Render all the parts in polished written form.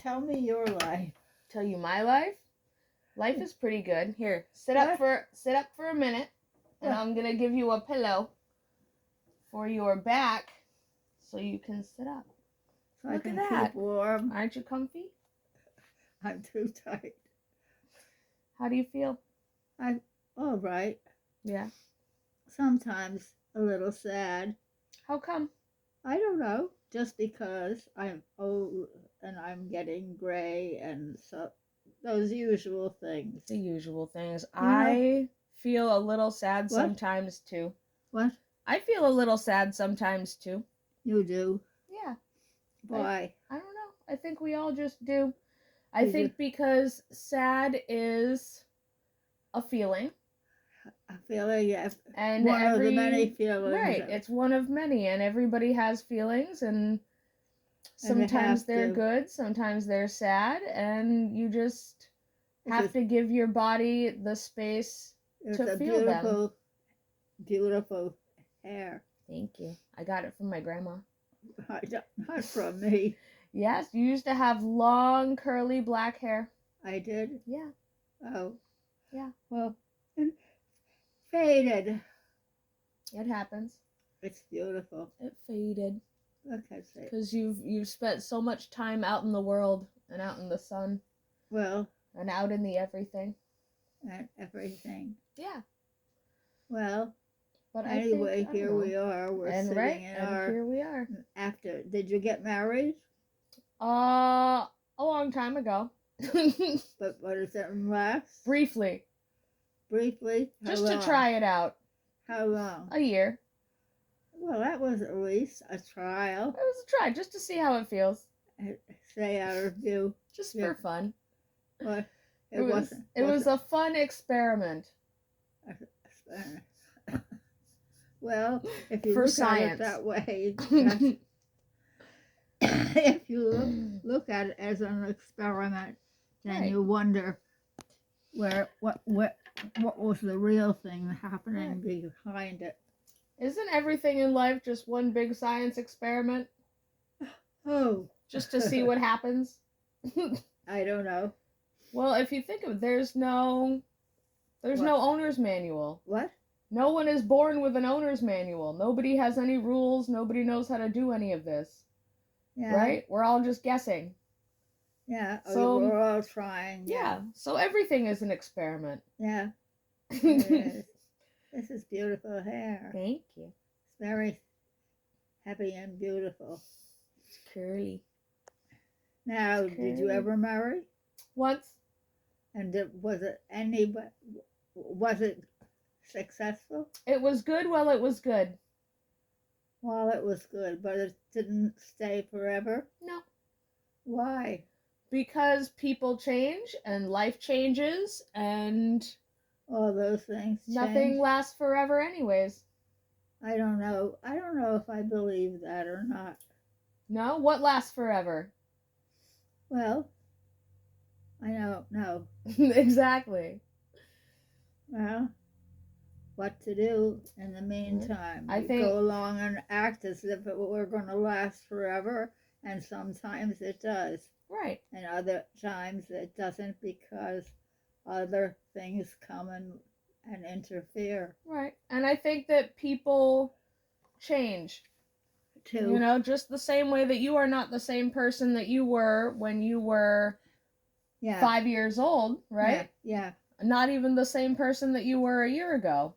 tell me your life. Tell you my life? Life is pretty good. Here, sit up for a minute, and I'm gonna give you a pillow for your back so you can sit up. So Look I at can that. keep warm. Aren't you comfy? I'm too tight. How do you feel? All right. Yeah. Sometimes a little sad. How come? I don't know. Just because I'm old and I'm getting gray and so those usual things. The usual things. You know? I feel a little sad What? sometimes too. What? I feel a little sad sometimes too. You do? Yeah. Why? I don't know. I think we all just do. I Did think because sad is a feeling. A feeling, yes. And One of the many feelings. Right. It's one of many, and everybody has feelings, and sometimes they're good, sometimes they're sad, and you just have to give your body the space to feel them. Beautiful hair. Thank you. I got it from my grandma. Not from me. Yes, you used to have long, curly black hair. I did? Yeah. Oh. Yeah. Well, faded. It happens. It's beautiful. It faded. Okay, say. Because you've spent so much time out in the world and out in the sun. Well. And out in the everything. And everything. Yeah. Well. But anyway, here we are. We're sitting in our. Here we are. After, did you get married? A long time ago. But what does that last? Briefly. Briefly? Just to try it out. How long? A year. Well, that was at least a trial. It was a try, just to see how it feels. Stay out of view. Just for fun. What? It was a fun experiment. Well, if you for look science. at it that way, if you look at it as an experiment, then you wonder what was the real thing happening behind it. Isn't everything in life just one big science experiment? Oh. Just to see what happens? I don't know. Well, if you think of it, there's no owner's manual. What? No one is born with an owner's manual. Nobody has any rules. Nobody knows how to do any of this. Yeah. Right? We're all just guessing. Yeah. So, we're all trying. Yeah. So everything is an experiment. Yeah. It is. This is beautiful hair. Thank you. It's very happy and beautiful. It's curly. Now, did you ever marry? Once. And was it successful? It was good while it was good. While it was good, but it didn't stay forever? No. Why? Because people change and life changes and all those things change. Nothing lasts forever anyways. I don't know. I don't know if I believe that or not. No? What lasts forever? Well, I don't know. Exactly. Well, what to do in the meantime? I think go along and act as if it were going to last forever, and sometimes it does. Right. And other times it doesn't because other things come and interfere. Right. And I think that people change. Too. You know, just the same way that you are not the same person that you were when you were 5 years old, right? Yeah. Not even the same person that you were a year ago.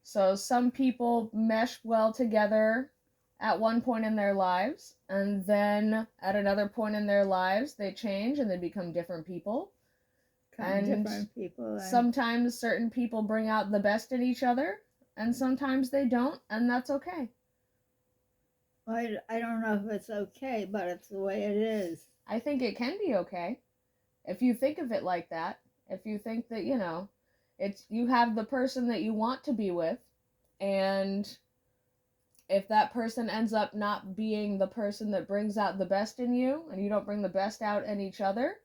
So some people mesh well together at one point in their lives, and then at another point in their lives they change and they become different people. Different people. Sometimes certain people bring out the best in each other, and sometimes they don't, and that's okay. I don't know if it's okay, but it's the way it is. I think it can be okay. If you think of it like that, if you think that, you know, you have the person that you want to be with, and if that person ends up not being the person that brings out the best in you, and you don't bring the best out in each other,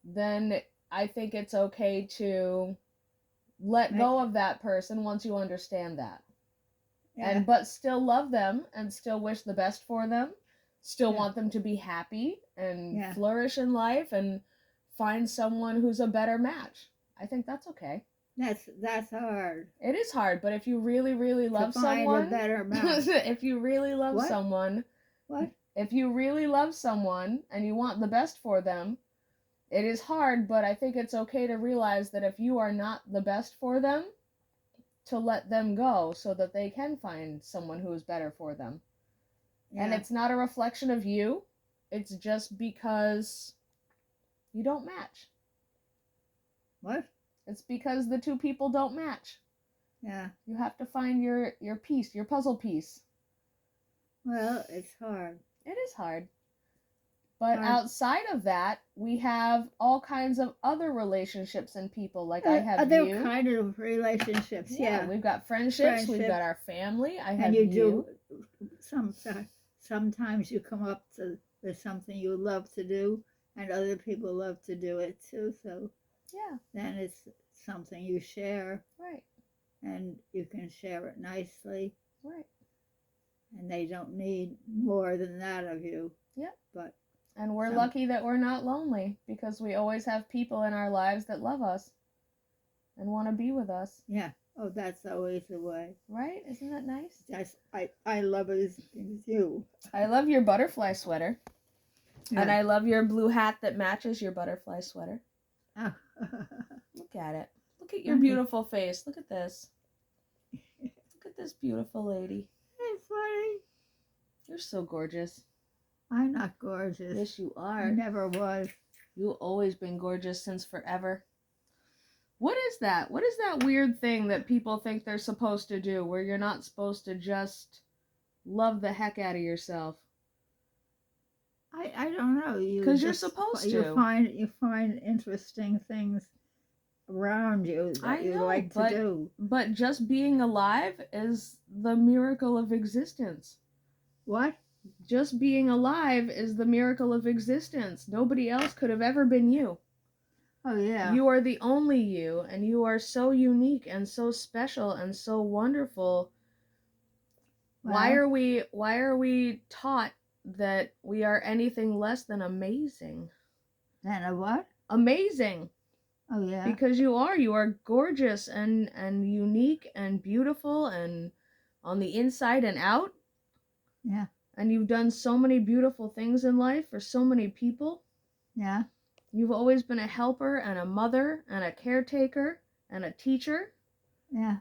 then I think it's okay to let go of that person once you understand that. Yeah. But still love them and still wish the best for them. still Yeah. want them to be happy and Yeah. flourish in life and find someone who's a better match. I think that's okay. That's hard It is hard, but if you really, really love to find someone, a better match. if you really love What? someone, What? if you really love someone and you want the best for them, it is hard, but I think it's okay to realize that if you are not the best for them, to let them go so that they can find someone who is better for them. And Yeah. it's not a reflection of you, it's just because you don't match. What? It's because the two people don't match. Yeah. You have to find your piece, your puzzle piece. Well, it's hard. It is hard. But Hard. outside of that, we have all kinds of other relationships and people. Like I have Other you. kind of relationships. Yeah. We've got friendships. We've Friendship. got our family. I have And you you. do. Sometimes you come up to with something you love to do, and other people love to do it too. So Yeah. then it's something you share, Right. and you can share it nicely. Right. And they don't need more than that of you. Yep. But And we're some- lucky that we're not lonely because we always have people in our lives that love us and want to be with us. yeah. Oh, that's always the way. Right? Isn't that nice? I love it as you. I love your butterfly sweater. Yeah. And I love your blue hat that matches your butterfly sweater. Oh. Look at it. Look at your Mhm. beautiful face. Look at this. Look at this beautiful lady. It's funny. You're so gorgeous. I'm not gorgeous. Yes, you I are. never was. You've always been gorgeous since forever. What is that? What is that weird thing that people think they're supposed to do where you're not supposed to just love the heck out of yourself? I don't know. 'Cause you're just- supposed to. You find interesting things around you that I you know, like to but- do. But just being alive is the miracle of existence. What? Just being alive is the miracle of existence. Nobody else could have ever been you. Oh yeah. You are the only you, and you are so unique and so special and so wonderful. Why are we taught that we are anything less than amazing? Then a what? Amazing. Oh yeah. Because you are gorgeous and unique and beautiful and on the inside and out. Yeah. And you've done so many beautiful things in life for so many people. Yeah. You've always been a helper and a mother and a caretaker and a teacher. Yeah.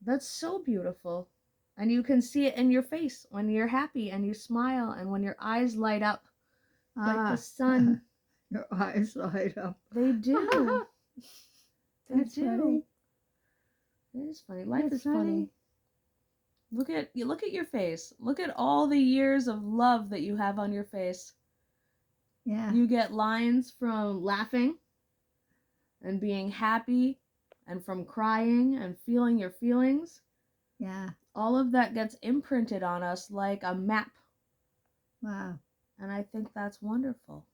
That's so beautiful. And you can see it in your face when you're happy and you smile and when your eyes light up like the sun. Your eyes light up. They do. They That's do. funny. It is funny. Life That's is funny. Look at your face. Look at all the years of love that you have on your face. Yeah. You get lines from laughing and being happy and from crying and feeling your feelings. Yeah. All of that gets imprinted on us like a map. Wow. And I think that's wonderful.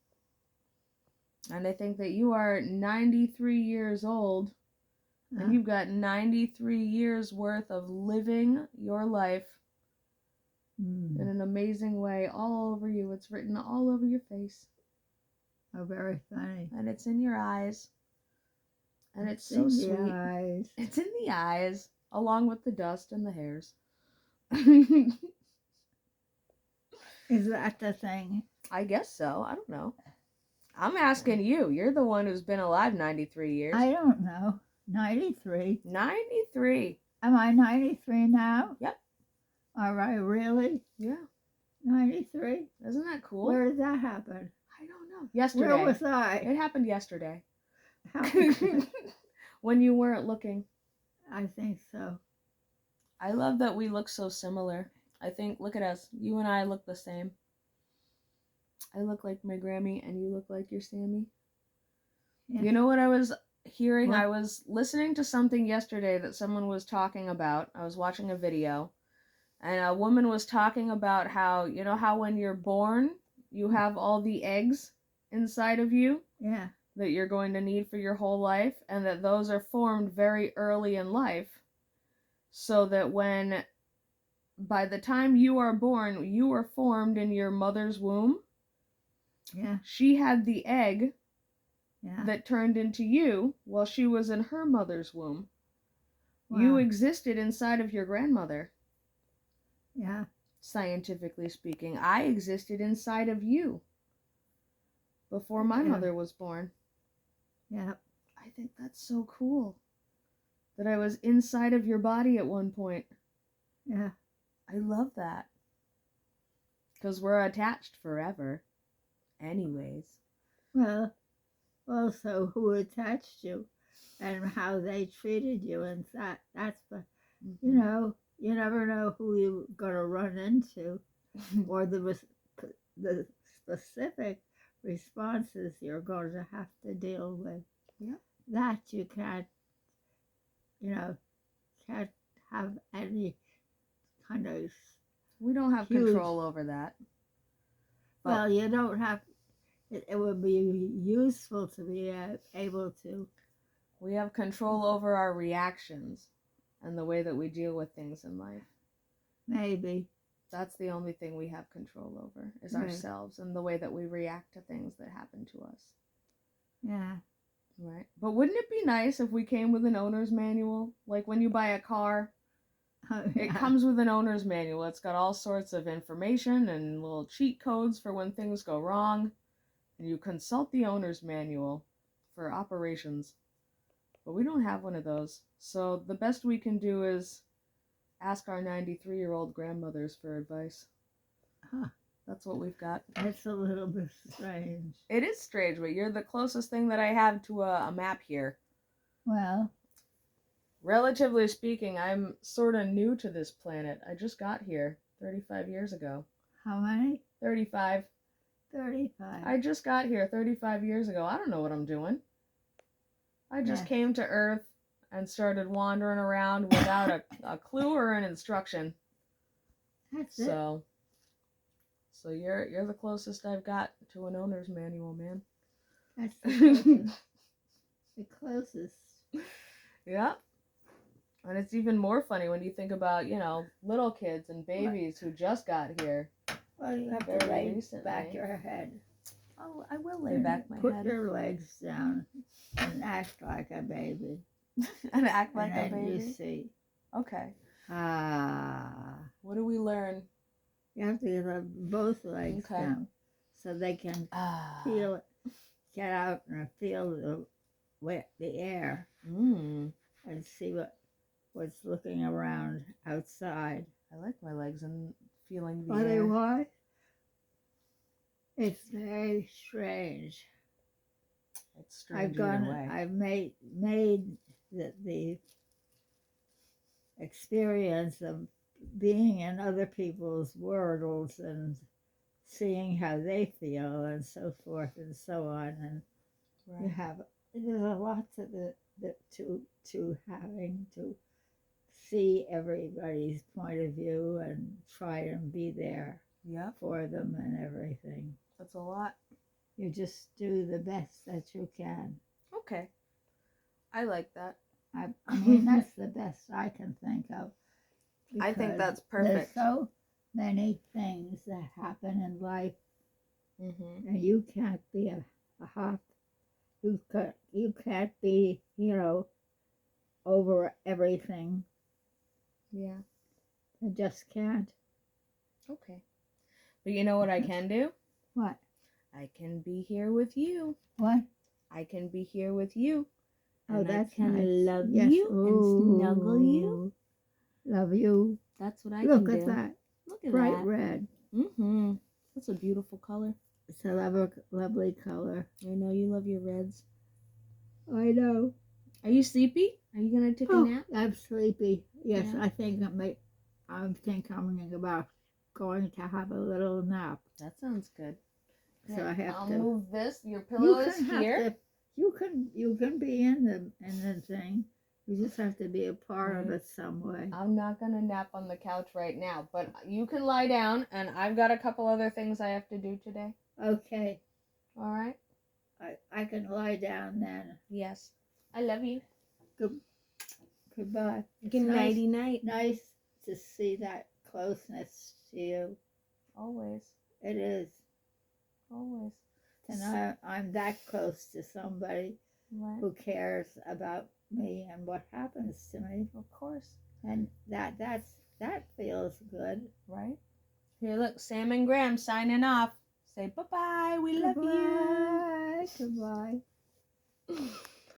And I think that you are 93 years old and you've got 93 years worth of living your life in an amazing way all over you. It's written all over your face. Oh, very funny. And it's in your eyes. And it's so in sweet. the eyes. It's in the eyes, along with the dust and the hairs. Is that the thing? I guess so. I don't know. I'm asking you. You're the one who's been alive 93 years. I don't know. 93. 93. Am I 93 now? Yep. Are I really Yeah. 93? Isn't that cool? Where did that happen? I don't know. Yesterday. Where was I? It happened yesterday. How- When you weren't looking. I think so. I love that we look so similar. I think, look at us. You and I look the same. I look like my Grammy and you look like your Sammy. Yeah. You know what I was hearing? What? I was listening to something yesterday that someone was talking about. I was watching a video. And a woman was talking about how, you know how when you're born, you have all the eggs inside of you Yeah. that you're going to need for your whole life, and that those are formed very early in life, so that when by the time you are born, you were formed in your mother's womb. Yeah. She had the egg Yeah. that turned into you while she was in her mother's womb. Wow. You existed inside of your grandmother, Yeah. scientifically speaking. I existed inside of you before my Yeah. mother was born. Yeah. I think that's so cool that I was inside of your body at one point. Yeah. I love that. Because we're attached forever. Anyways. Well, also who attached you and how they treated you, and that's what, you know, you never know who you're going to run into or the specific responses you're going to have to deal with. Yeah. That you can't, you know, can't have any kind of. We don't have Huge. control over that. But Well, you don't have. It would be useful to be able to. we have control over our reactions and the way that we deal with things in life. Maybe. That's the only thing we have control over is Right. ourselves and the way that we react to things that happen to us. Yeah. Right. But wouldn't it be nice if we came with an owner's manual? Like when you buy a car, it comes with an owner's manual. It's got all sorts of information and little cheat codes for when things go wrong. And you consult the owner's manual for operations. But we don't have one of those. So the best we can do is ask our 93-year-old grandmothers for advice. Huh. That's what we've got. That's a little bit strange. It is strange, but you're the closest thing that I have to a map here. Well, Relatively speaking, I'm sort of new to this planet. I just got here 35 years ago. how many? 35. 35. I just got here 35 years ago. I don't know what I'm doing. I just Yes. came to Earth and started wandering around without a clue or an instruction. That's it. So you're the closest I've got to an owner's manual, man. That's the closest. The closest. Yeah. And it's even more funny when you think about, you know, little kids and babies who just got here. Well, you have Very to lay recently. back your head. Oh, I will lay back my Put head. your legs down and act like a baby. And act like and a then you baby. see. Okay. What do we learn? You have to get both legs Okay. down so they can Ah. feel it, get out and feel the air Mm. and see what's looking around outside. I like my legs and feeling the Are they air. why? It's very strange. It's strange either way. I've made the experience of being in other people's worlds and seeing how they feel and so forth and so on, and you have there's a lot to having to see everybody's point of view and try and be there Yep. for them and everything. That's a lot. You just do the best that you can. Okay. I like that. I mean, that's the best I can think of. I think because that's perfect. There's so many things that happen in life, Mm-hmm. and you can't be a hop. You can't be, over everything. Yeah. You just can't. Okay. But you know what I can do? What? I can be here with you. What? I can be here with you. Oh, And that's I can nice. love Yes. you and snuggle you. Love you. That's what I Look can at do. that. Look at Bright that. red. Mm-hmm. That's a beautiful color. It's a lovely color. I know you love your reds. I know. Are you sleepy? Are you gonna take a nap? I'm sleepy. Yes, Yeah. I think I'm thinking about going to have a little nap. That sounds good. So I have I'll to move this. Your pillow is have here. to- you can be in the thing. You just have to be a part of Right. it some way. I'm not gonna nap on the couch right now, but you can lie down, and I've got a couple other things I have to do today. Okay. All right? I can lie down then. Yes. I love you. Goodbye. It's Good nighty night. nice to see that closeness to you. Always. It is. Always. And I'm that close to somebody Right. who cares about me and what happens to me. Of course. And that feels good. Right. Here, look, Sam and Graham signing off. Say bye-bye. We love you. Goodbye. Goodbye.